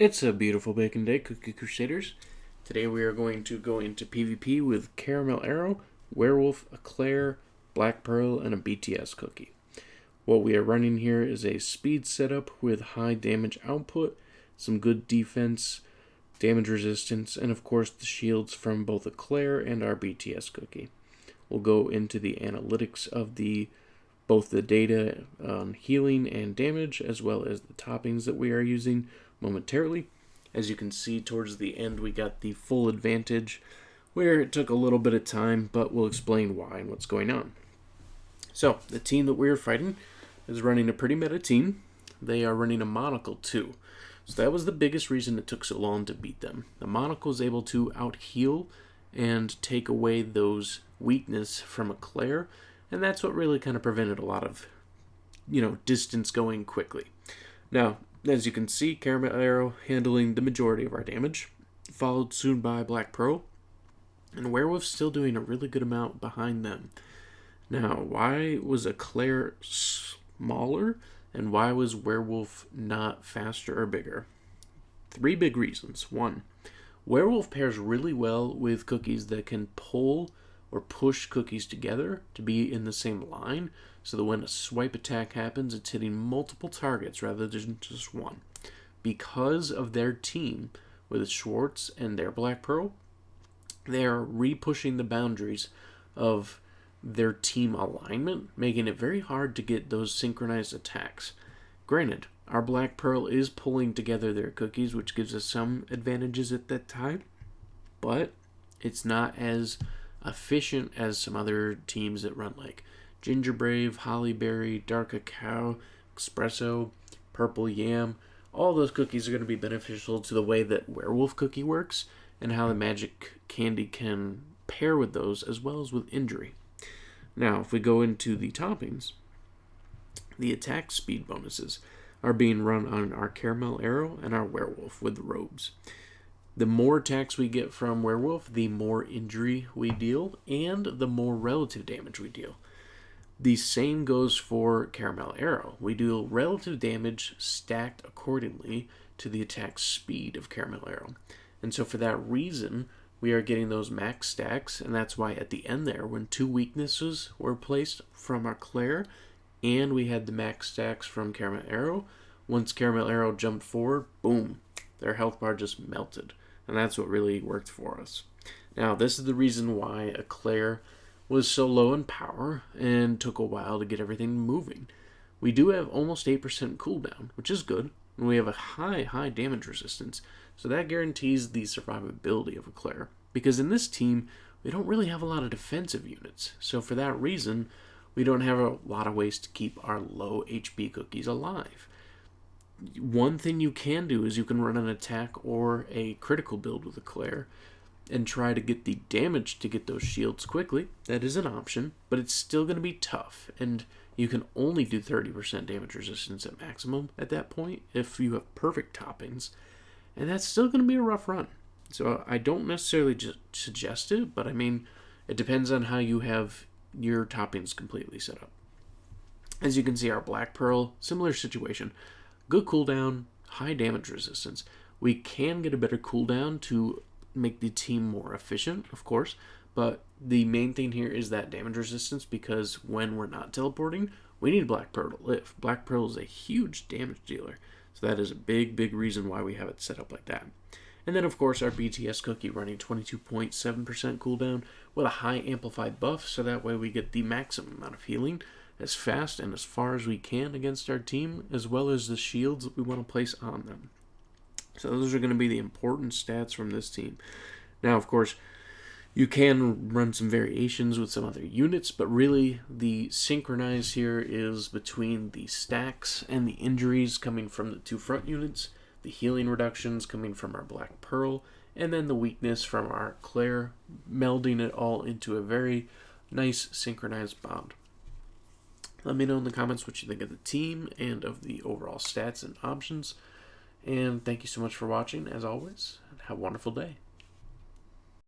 It's a beautiful bacon day, Cookie Crusaders. Today we are going to go into PvP with Caramel Arrow, Werewolf, Eclair, Black Pearl, and a BTS cookie. What we are running here is a speed setup with high damage output, some good defense, damage resistance, and of course the shields from both Eclair and our BTS cookie. We'll go into the analytics of both the data on healing and damage, as well as the toppings that we are using momentarily. As you can see towards the end, we got the full advantage, where it took a little bit of time, but we'll explain why and what's going on. So, the team that we're fighting is running a pretty meta team. They are running a monocle too. So that was the biggest reason it took so long to beat them. The monocle is able to out-heal and take away those weakness from Eclair, and that's what really kind of prevented a lot of, distance going quickly. Now, as you can see, Caramel Arrow handling the majority of our damage, followed soon by Black Pearl, and Werewolf still doing a really good amount behind them. Now, why was Eclair smaller, and why was Werewolf not faster or bigger? 3 big reasons. 1, Werewolf pairs really well with cookies that can pull or push cookies together to be in the same line, so that when a swipe attack happens, it's hitting multiple targets rather than just one. Because of their team with Schwartz and their Black Pearl, they are re-pushing the boundaries of their team alignment, making it very hard to get those synchronized attacks. Granted, our Black Pearl is pulling together their cookies, which gives us some advantages at that time, but it's not as efficient as some other teams that run like Ginger Brave, Hollyberry, Dark Cacao, Espresso, Purple Yam. All those cookies are going to be beneficial to the way that Werewolf cookie works and how the magic candy can pair with those, as well as with injury. Now, if we go into the toppings, the attack speed bonuses are being run on our Caramel Arrow and our Werewolf with the robes. The more attacks we get from Werewolf, the more injury we deal, and the more relative damage we deal. The same goes for Caramel Arrow. We deal relative damage stacked accordingly to the attack speed of Caramel Arrow. And so for that reason, we are getting those max stacks, and that's why at the end there, when 2 weaknesses were placed from our Eclair, and we had the max stacks from Caramel Arrow, once Caramel Arrow jumped forward, boom, their health bar just melted. And that's what really worked for us. Now, this is the reason why Eclair was so low in power and took a while to get everything moving. We do have almost 8% cooldown, which is good, and we have a high damage resistance, so that guarantees the survivability of Eclair. Because in this team, we don't really have a lot of defensive units, so for that reason, we don't have a lot of ways to keep our low HP cookies alive. One thing you can do is you can run an attack or a critical build with Eclair and try to get the damage to get those shields quickly. That is an option, but it's still going to be tough, and you can only do 30% damage resistance at maximum at that point if you have perfect toppings, and that's still going to be a rough run. So I don't necessarily just suggest it, but I mean, it depends on how you have your toppings completely set up. As you can see, our Black Pearl, similar situation. Good cooldown, high damage resistance. We can get a better cooldown to make the team more efficient, of course, but the main thing here is that damage resistance, because when we're not teleporting, we need Black Pearl to live. Black Pearl is a huge damage dealer, so that is a big reason why we have it set up like that. And then, of course, our BTS cookie running 22.7% cooldown with a high amplified buff, so that way we get the maximum amount of healing as fast and as far as we can against our team, as well as the shields that we want to place on them. So those are going to be the important stats from this team. Now, of course, you can run some variations with some other units, but really the synchronize here is between the stacks and the injuries coming from the 2 front units, the healing reductions coming from our Black Pearl, and then the weakness from our Eclair, melding it all into a very nice synchronized bond. Let me know in the comments what you think of the team and of the overall stats and options. And thank you so much for watching, as always, and have a wonderful day.